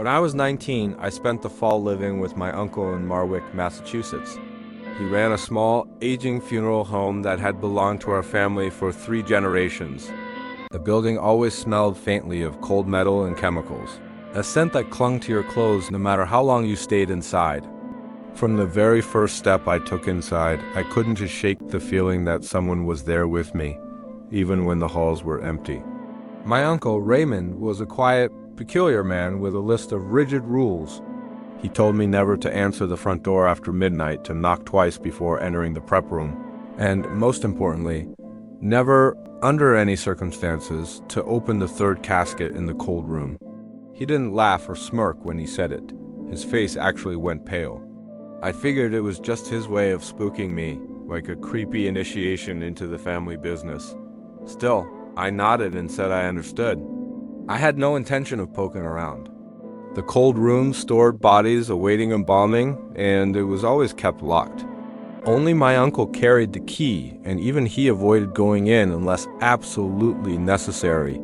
When I was 19, I spent the fall living with my uncle in Marwick, Massachusetts. He ran a small, aging funeral home that had belonged to our family for 3 generations. The building always smelled faintly of cold metal and chemicals, a scent that clung to your clothes no matter how long you stayed inside. From the very first step I took inside, I couldn't just shake the feeling that someone was there with me, even when the halls were empty. My uncle, Raymond, was a quiet, peculiar man with a list of rigid rules. He told me never to answer the front door after midnight, to knock twice before entering the prep room, and most importantly, never, under any circumstances, to open the 3rd casket in the cold room. He didn't laugh or smirk when he said it. His face actually went pale. I figured it was just his way of spooking me, like a creepy initiation into the family business. Still, I nodded and said I understood. I had no intention of poking around. The cold room stored bodies awaiting embalming, and it was always kept locked. Only my uncle carried the key, and even he avoided going in unless absolutely necessary.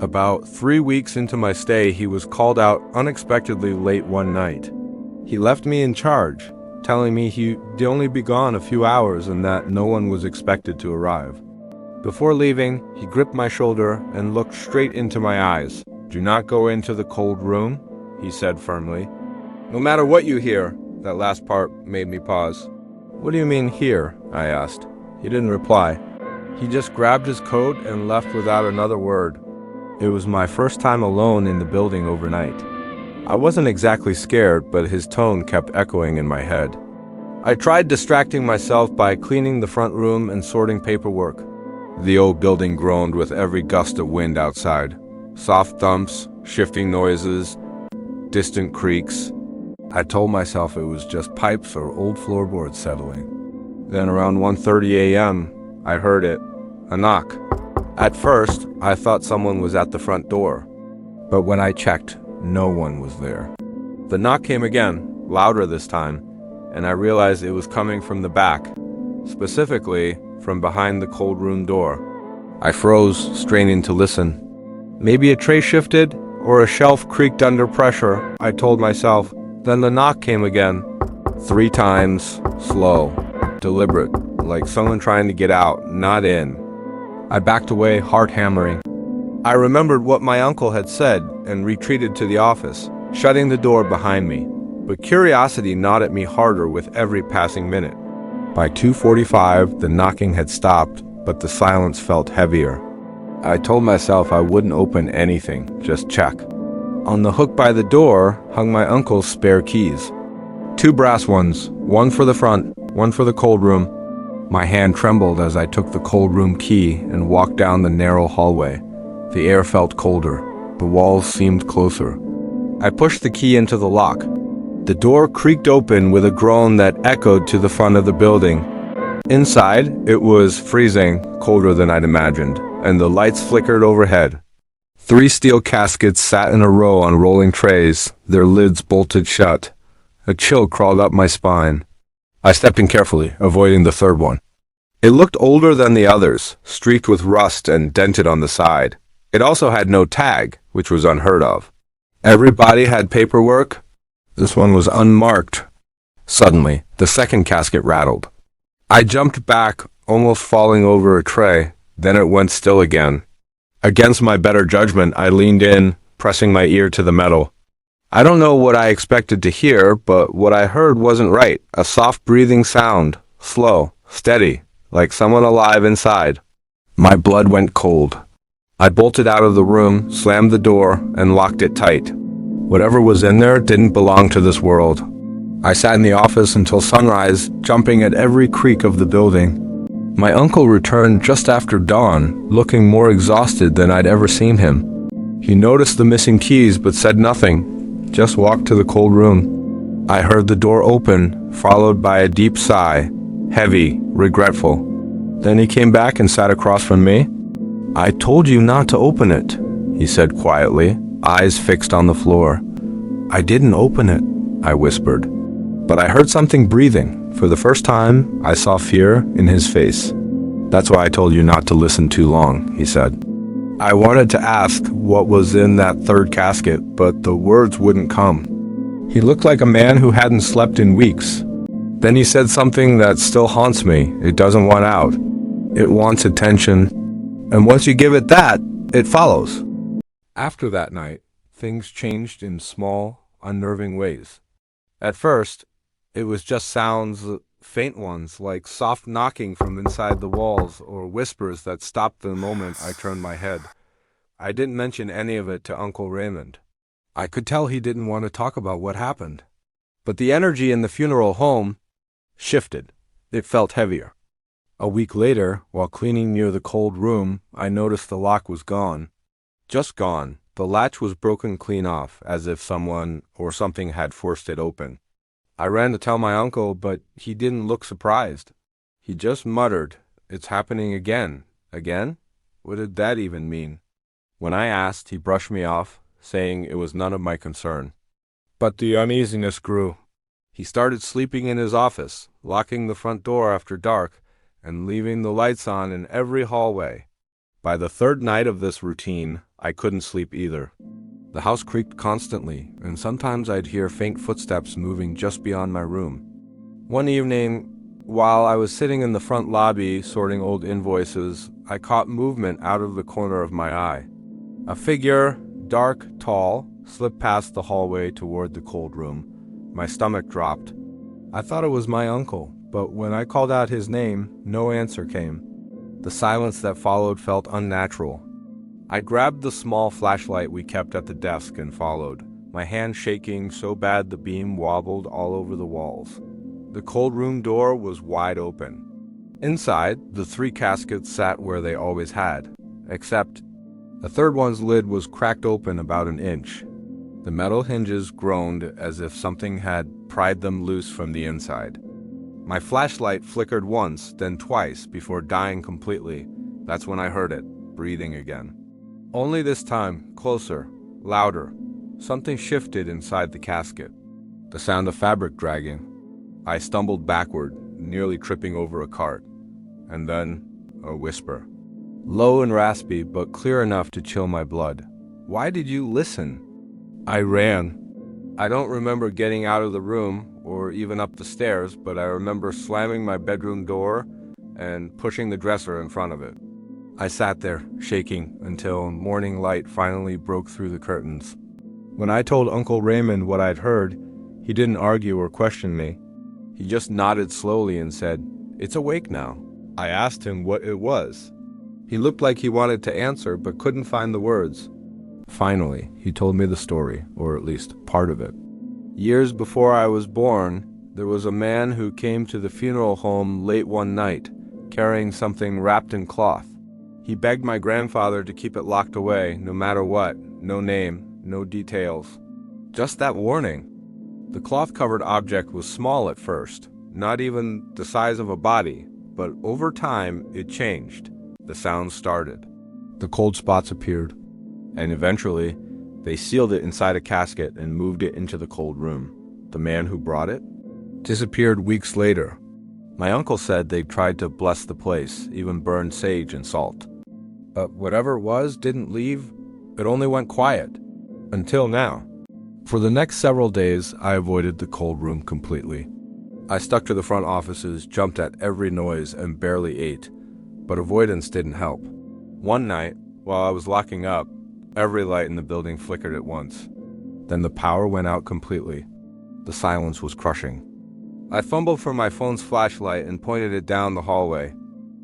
About 3 weeks into my stay, he was called out unexpectedly late one night. He left me in charge, telling me he'd only be gone a few hours and that no one was expected to arrive. Before leaving, he gripped my shoulder and looked straight into my eyes. "Do not go into the cold room," he said firmly. "No matter what you hear." That last part made me pause. "What do you mean hear?" I asked. He didn't reply. He just grabbed his coat and left without another word. It was my first time alone in the building overnight. I wasn't exactly scared, but his tone kept echoing in my head. I tried distracting myself by cleaning the front room and sorting paperwork. The old building groaned with every gust of wind outside. Soft thumps, shifting noises, distant creaks. I told myself it was just pipes or old floorboards settling. Then around 1:30 a.m., I heard it, a knock. At first, I thought someone was at the front door, but when I checked, no one was there. The knock came again, louder this time, and I realized it was coming from the back, specifically from behind the cold room door. I froze, straining to listen. Maybe a tray shifted, or a shelf creaked under pressure, I told myself. Then the knock came again. 3 times, slow, deliberate, like someone trying to get out, not in. I backed away, heart hammering. I remembered what my uncle had said and retreated to the office, shutting the door behind me. But curiosity gnawed at me harder with every passing minute. By 2:45, the knocking had stopped, but the silence felt heavier. I told myself I wouldn't open anything, just check. On the hook by the door hung my uncle's spare keys. 2 brass ones, one for the front, one for the cold room. My hand trembled as I took the cold room key and walked down the narrow hallway. The air felt colder. The walls seemed closer. I pushed the key into the lock. The door creaked open with a groan that echoed to the front of the building. Inside, it was freezing, colder than I'd imagined, and the lights flickered overhead. 3 steel caskets sat in a row on rolling trays, their lids bolted shut. A chill crawled up my spine. I stepped in carefully, avoiding the 3rd one. It looked older than the others, streaked with rust and dented on the side. It also had no tag, which was unheard of. Every body had paperwork. This one was unmarked. Suddenly, the 2nd casket rattled. I jumped back, almost falling over a tray. Then it went still again. Against my better judgment, I leaned in, pressing my ear to the metal. I don't know what I expected to hear, but what I heard wasn't right. A soft breathing sound, slow, steady, like someone alive inside. My blood went cold. I bolted out of the room, slammed the door, and locked it tight. Whatever was in there didn't belong to this world. I sat in the office until sunrise, jumping at every creak of the building. My uncle returned just after dawn, looking more exhausted than I'd ever seen him. He noticed the missing keys but said nothing, just walked to the cold room. I heard the door open, followed by a deep sigh, heavy, regretful. Then he came back and sat across from me. "I told you not to open it," he said quietly, eyes fixed on the floor. "I didn't open it," I whispered. But I heard something breathing. For the first time, I saw fear in his face. "That's why I told you not to listen too long," he said. I wanted to ask what was in that third casket, but the words wouldn't come. He looked like a man who hadn't slept in weeks. Then he said something that still haunts me. It doesn't want out. It wants attention. And once you give it that, it follows. After that night, things changed in small, unnerving ways. At first, it was just sounds, faint ones, like soft knocking from inside the walls or whispers that stopped the moment I turned my head. I didn't mention any of it to Uncle Raymond. I could tell he didn't want to talk about what happened. But the energy in the funeral home shifted. It felt heavier. A week later, while cleaning near the cold room, I noticed the lock was gone. Just gone. The latch was broken clean off, as if someone or something had forced it open. I ran to tell my uncle, but he didn't look surprised. He just muttered, "It's happening again." Again? What did that even mean? When I asked, he brushed me off, saying it was none of my concern. But the uneasiness grew. He started sleeping in his office, locking the front door after dark, and leaving the lights on in every hallway. By the third night of this routine, I couldn't sleep either. The house creaked constantly, and sometimes I'd hear faint footsteps moving just beyond my room. One evening, while I was sitting in the front lobby sorting old invoices, I caught movement out of the corner of my eye. A figure, dark, tall, slipped past the hallway toward the cold room. My stomach dropped. I thought it was my uncle, but when I called out his name, no answer came. The silence that followed felt unnatural. I grabbed the small flashlight we kept at the desk and followed, my hand shaking so bad the beam wobbled all over the walls. The cold room door was wide open. Inside, the 3 caskets sat where they always had, except the third one's lid was cracked open about an inch. The metal hinges groaned as if something had pried them loose from the inside. My flashlight flickered once, then twice, before dying completely. That's when I heard it, breathing again. Only this time, closer, louder. Something shifted inside the casket. The sound of fabric dragging. I stumbled backward, nearly tripping over a cart. And then, a whisper. Low and raspy, but clear enough to chill my blood. "Why did you listen?" I ran. I don't remember getting out of the room, or even up the stairs, but I remember slamming my bedroom door and pushing the dresser in front of it. I sat there, shaking, until morning light finally broke through the curtains. When I told Uncle Raymond what I'd heard, he didn't argue or question me. He just nodded slowly and said, "It's awake now." I asked him what it was. He looked like he wanted to answer, but couldn't find the words. Finally, he told me the story, or at least part of it. Years before I was born, there was a man who came to the funeral home late one night, carrying something wrapped in cloth. He begged my grandfather to keep it locked away, no matter what, no name, no details. Just that warning. The cloth-covered object was small at first, not even the size of a body, but over time it changed. The sounds started. The cold spots appeared, and eventually they sealed it inside a casket and moved it into the cold room. The man who brought it disappeared weeks later. My uncle said they tried to bless the place, even burned sage and salt. But whatever it was didn't leave. It only went quiet. Until now. For the next several days, I avoided the cold room completely. I stuck to the front offices, jumped at every noise, and barely ate. But avoidance didn't help. One night, while I was locking up, every light in the building flickered at once. Then the power went out completely. The silence was crushing. I fumbled for my phone's flashlight and pointed it down the hallway.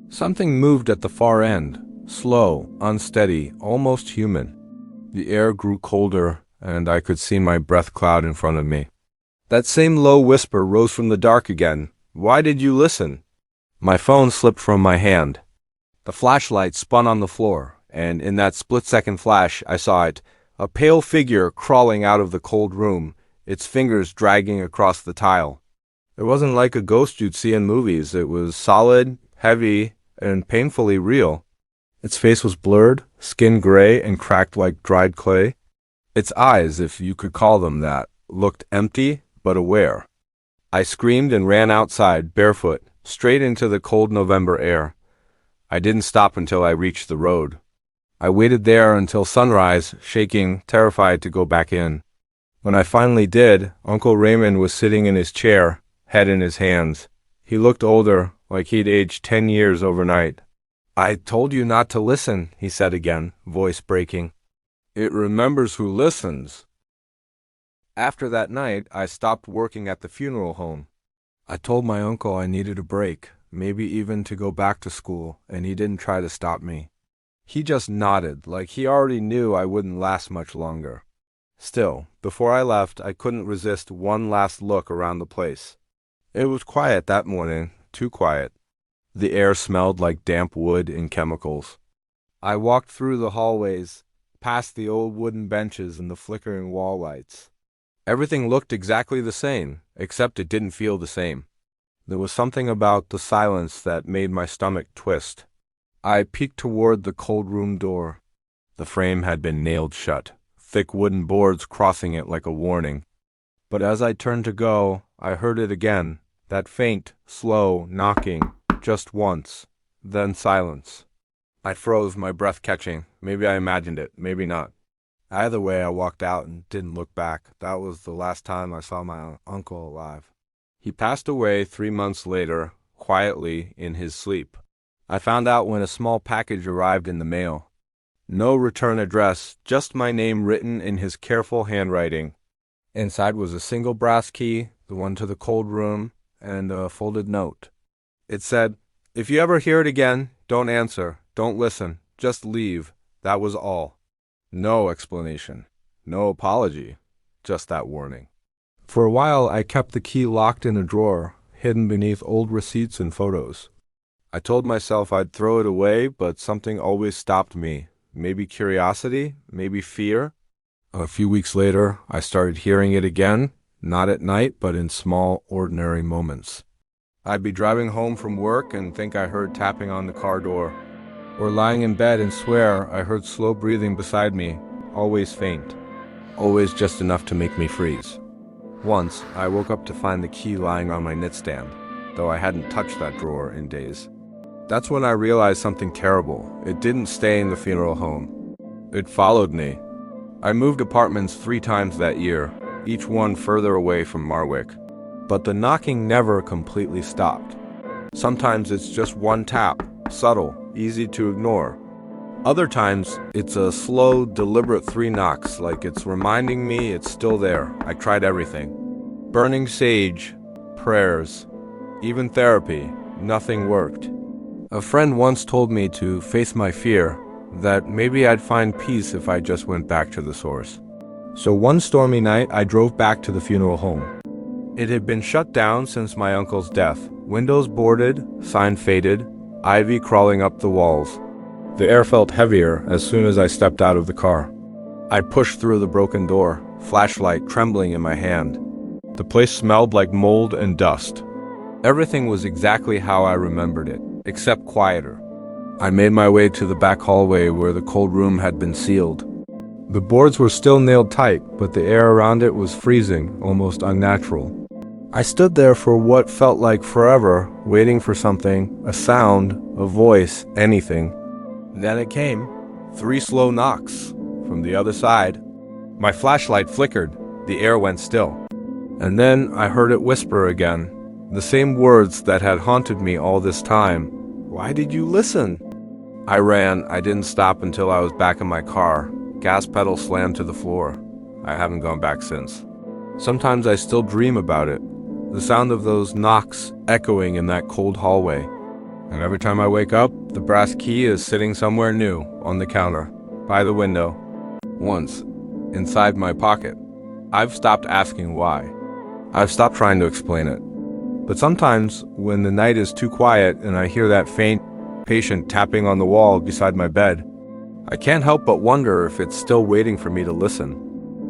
Something moved at the far end. Slow, unsteady, almost human. The air grew colder, and I could see my breath cloud in front of me. That same low whisper rose from the dark again. "Why did you listen?" My phone slipped from my hand. The flashlight spun on the floor, and in that split-second flash, I saw it, a pale figure crawling out of the cold room, its fingers dragging across the tile. It wasn't like a ghost you'd see in movies. It was solid, heavy, and painfully real. Its face was blurred, skin gray and cracked like dried clay. Its eyes, if you could call them that, looked empty but aware. I screamed and ran outside, barefoot, straight into the cold November air. I didn't stop until I reached the road. I waited there until sunrise, shaking, terrified to go back in. When I finally did, Uncle Raymond was sitting in his chair, head in his hands. He looked older, like he'd aged 10 years overnight. "I told you not to listen," he said again, voice breaking. "It remembers who listens." After that night, I stopped working at the funeral home. I told my uncle I needed a break, maybe even to go back to school, and he didn't try to stop me. He just nodded, like he already knew I wouldn't last much longer. Still, before I left, I couldn't resist one last look around the place. It was quiet that morning, too quiet. The air smelled like damp wood and chemicals. I walked through the hallways, past the old wooden benches and the flickering wall lights. Everything looked exactly the same, except it didn't feel the same. There was something about the silence that made my stomach twist. I peeked toward the cold room door. The frame had been nailed shut, thick wooden boards crossing it like a warning. But as I turned to go, I heard it again, that faint, slow knocking, just once, then silence. I froze, my breath catching. Maybe I imagined it, maybe not. Either way, I walked out and didn't look back. That was the last time I saw my uncle alive. He passed away 3 months later, quietly in his sleep. I found out when a small package arrived in the mail. No return address, just my name written in his careful handwriting. Inside was a single brass key, the one to the cold room, and a folded note. It said, "If you ever hear it again, don't answer, don't listen, just leave." That was all. No explanation, no apology, just that warning. For a while, I kept the key locked in a drawer, hidden beneath old receipts and photos. I told myself I'd throw it away, but something always stopped me. Maybe curiosity, maybe fear. A few weeks later, I started hearing it again, not at night, but in small, ordinary moments. I'd be driving home from work and think I heard tapping on the car door. Or lying in bed and swear I heard slow breathing beside me, always faint. Always just enough to make me freeze. Once, I woke up to find the key lying on my nightstand, though I hadn't touched that drawer in days. That's when I realized something terrible. It didn't stay in the funeral home. It followed me. I moved apartments 3 times that year, each one further away from Marwick. But the knocking never completely stopped. Sometimes it's just one tap, subtle, easy to ignore. Other times, it's a slow, deliberate 3 knocks, like it's reminding me it's still there. I tried everything. Burning sage, prayers, even therapy, nothing worked. A friend once told me to face my fear, that maybe I'd find peace if I just went back to the source. So one stormy night, I drove back to the funeral home. It had been shut down since my uncle's death. Windows boarded, sign faded, ivy crawling up the walls. The air felt heavier as soon as I stepped out of the car. I pushed through the broken door, flashlight trembling in my hand. The place smelled like mold and dust. Everything was exactly how I remembered it, except quieter. I made my way to the back hallway where the cold room had been sealed. The boards were still nailed tight, but the air around it was freezing, almost unnatural. I stood there for what felt like forever, waiting for something, a sound, a voice, anything. Then it came. 3 slow knocks. From the other side. My flashlight flickered. The air went still. And then I heard it whisper again. The same words that had haunted me all this time. "Why did you listen?" I ran. I didn't stop until I was back in my car. Gas pedal slammed to the floor. I haven't gone back since. Sometimes I still dream about it. The sound of those knocks echoing in that cold hallway. And every time I wake up, the brass key is sitting somewhere new, on the counter, by the window. Once, inside my pocket. I've stopped asking why. I've stopped trying to explain it. But sometimes, when the night is too quiet and I hear that faint, patient tapping on the wall beside my bed, I can't help but wonder if it's still waiting for me to listen.